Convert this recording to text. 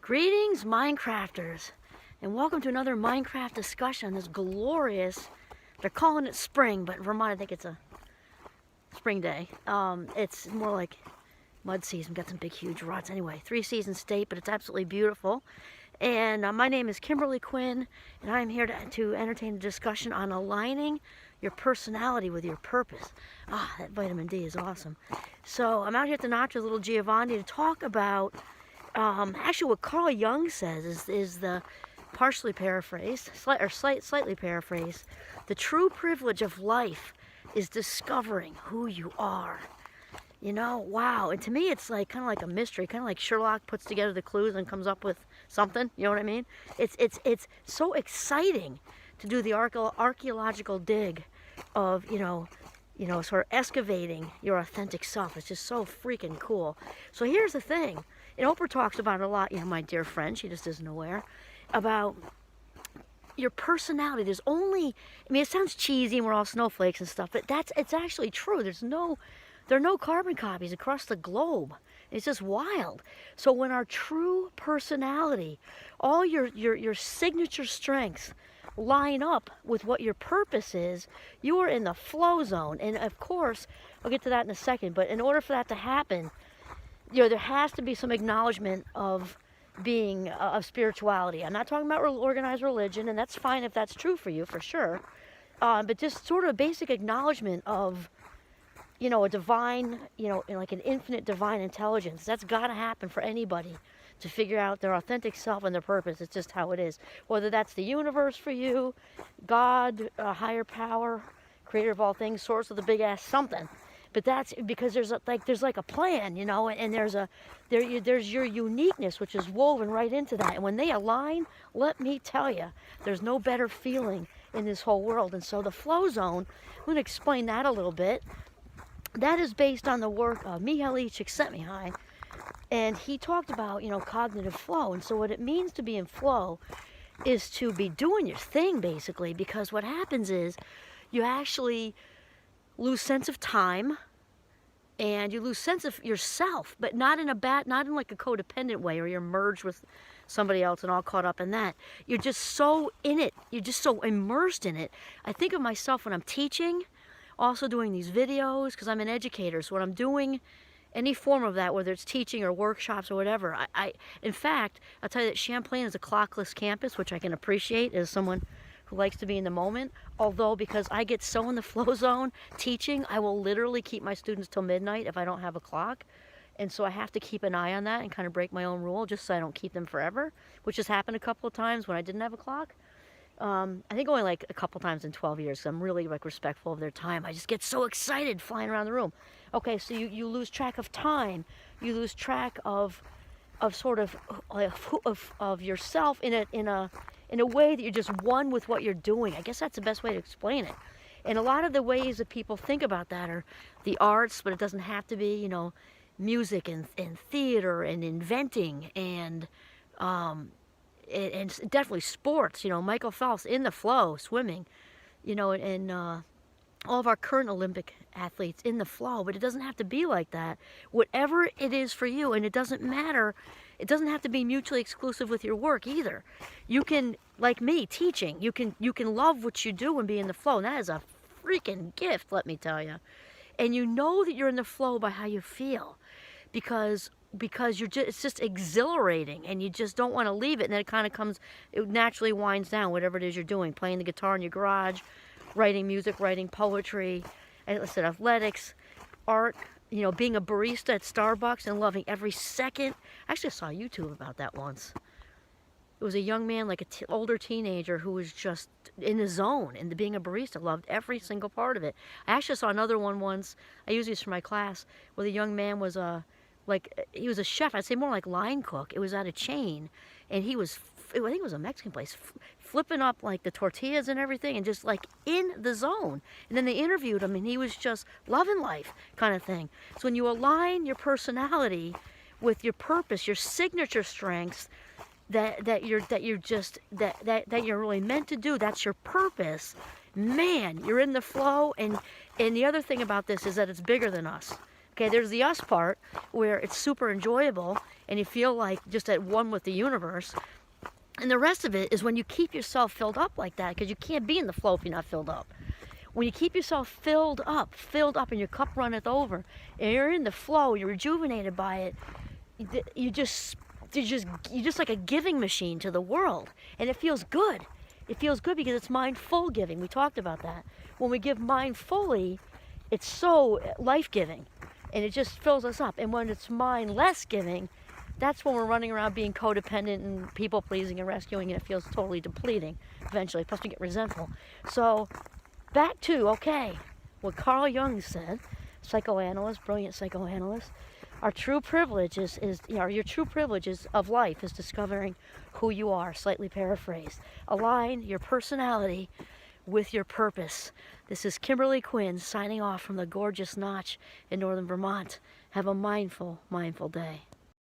Greetings, Minecrafters, and welcome to another Minecraft discussion on this glorious, they're calling it spring, but in Vermont I think it's a spring day. It's more like mud season, got some big huge ruts. Anyway, 3-season state, but it's absolutely beautiful. And my name is Kimberly Quinn, and I'm here to entertain a discussion on aligning your personality with your purpose. That vitamin D is awesome. So I'm out here at the Notch with little Giovanni to talk about actually what Carl Jung says is the partially paraphrased, slightly paraphrased. The true privilege of life is discovering who you are. You know, wow. And to me, it's like kind of like a mystery, kind of like Sherlock puts together the clues and comes up with something. You know what I mean? It's so exciting to do the archaeological dig of, sort of excavating your authentic self. It's just so freaking cool. So here's the thing. And Oprah talks about it a lot, my dear friend, she just isn't aware, about your personality. There's only, it sounds cheesy and we're all snowflakes and stuff, but it's actually true. There are no carbon copies across the globe. It's just wild. So when our true personality, all your signature strengths line up with what your purpose is, you are in the flow zone. And of course, I'll get to that in a second, but in order for that to happen, there has to be some acknowledgement of being of spirituality. I'm not talking about organized religion, and that's fine if that's true for you, for sure. But just sort of a basic acknowledgement of, a divine, like an infinite divine intelligence. That's got to happen for anybody to figure out their authentic self and their purpose. It's just how it is. Whether that's the universe for you, God, higher power, creator of all things, source of the big ass something. But that's because there's like a plan, and there's your uniqueness, which is woven right into that. And when they align, let me tell you, there's no better feeling in this whole world. And so the flow zone, I'm going to explain that a little bit. That is based on the work of Mihaly Csikszentmihalyi, and he talked about, cognitive flow. And so what it means to be in flow is to be doing your thing, basically, because what happens is you actually lose sense of time, and you lose sense of yourself, but not in like a codependent way, or you're merged with somebody else and all caught up in that. You're just so in it. You're just so immersed in it. I think of myself when I'm teaching, also doing these videos, because I'm an educator. So when I'm doing any form of that, whether it's teaching or workshops or whatever, in fact, I'll tell you that Champlain is a clockless campus, which I can appreciate as someone who likes to be in the moment. Although, because I get so in the flow zone teaching, I will literally keep my students till midnight if I don't have a clock. And so I have to keep an eye on that and kind of break my own rule just so I don't keep them forever, which has happened a couple of times when I didn't have a clock. I think only like a couple times in 12 years, so I'm really respectful of their time. I just get so excited flying around the room. Okay, so you lose track of time. You lose track of sort of yourself in a way that you're just one with what you're doing. I guess that's the best way to explain it. And a lot of the ways that people think about that are the arts, but it doesn't have to be, music and theater and inventing and definitely sports. Michael Phelps in the flow, swimming, and all of our current Olympic athletes in the flow. But it doesn't have to be like that. Whatever it is for you, and it doesn't matter. It doesn't have to be mutually exclusive with your work either. You can, like me, teaching, you can love what you do and be in the flow. And that is a freaking gift, let me tell you. And you know that you're in the flow by how you feel, because it's just exhilarating, and you just don't want to leave it. And then it naturally winds down, whatever it is you're doing, playing the guitar in your garage, writing music, writing poetry, and like I said, athletics, art, being a barista at Starbucks and loving every second. Actually, I saw YouTube about that once. It was a young man, like an older teenager, who was just in the zone, and being a barista, loved every single part of it. I actually saw another one once, I use these for my class, where the young man was he was a chef. I'd say more like line cook. It was at a chain, and I think it was a Mexican place, flipping up like the tortillas and everything, and just like in the zone. And then they interviewed him, and he was just loving life, kind of thing. So when you align your personality with your purpose, your signature strengths, that you're really meant to do, that's your purpose, man, you're in the flow. And the other thing about this is that it's bigger than us. Okay, there's the us part where it's super enjoyable and you feel like just at one with the universe. And the rest of it is when you keep yourself filled up like that, because you can't be in the flow if you're not filled up. When you keep yourself filled up, and your cup runneth over, and you're in the flow, you're rejuvenated by it, you're just like a giving machine to the world. And it feels good. It feels good because it's mindful giving. We talked about that. When we give mindfully, it's so life-giving, and it just fills us up. And when it's mindless giving, that's when we're running around being codependent and people-pleasing and rescuing, and it feels totally depleting eventually. Plus we get resentful. So back to, okay, what Carl Jung said, psychoanalyst, brilliant psychoanalyst, our true privilege your true privileges of life is discovering who you are, slightly paraphrased. Align your personality with your purpose. This is Kimberly Quinn signing off from the gorgeous Notch in northern Vermont. Have a mindful, mindful day.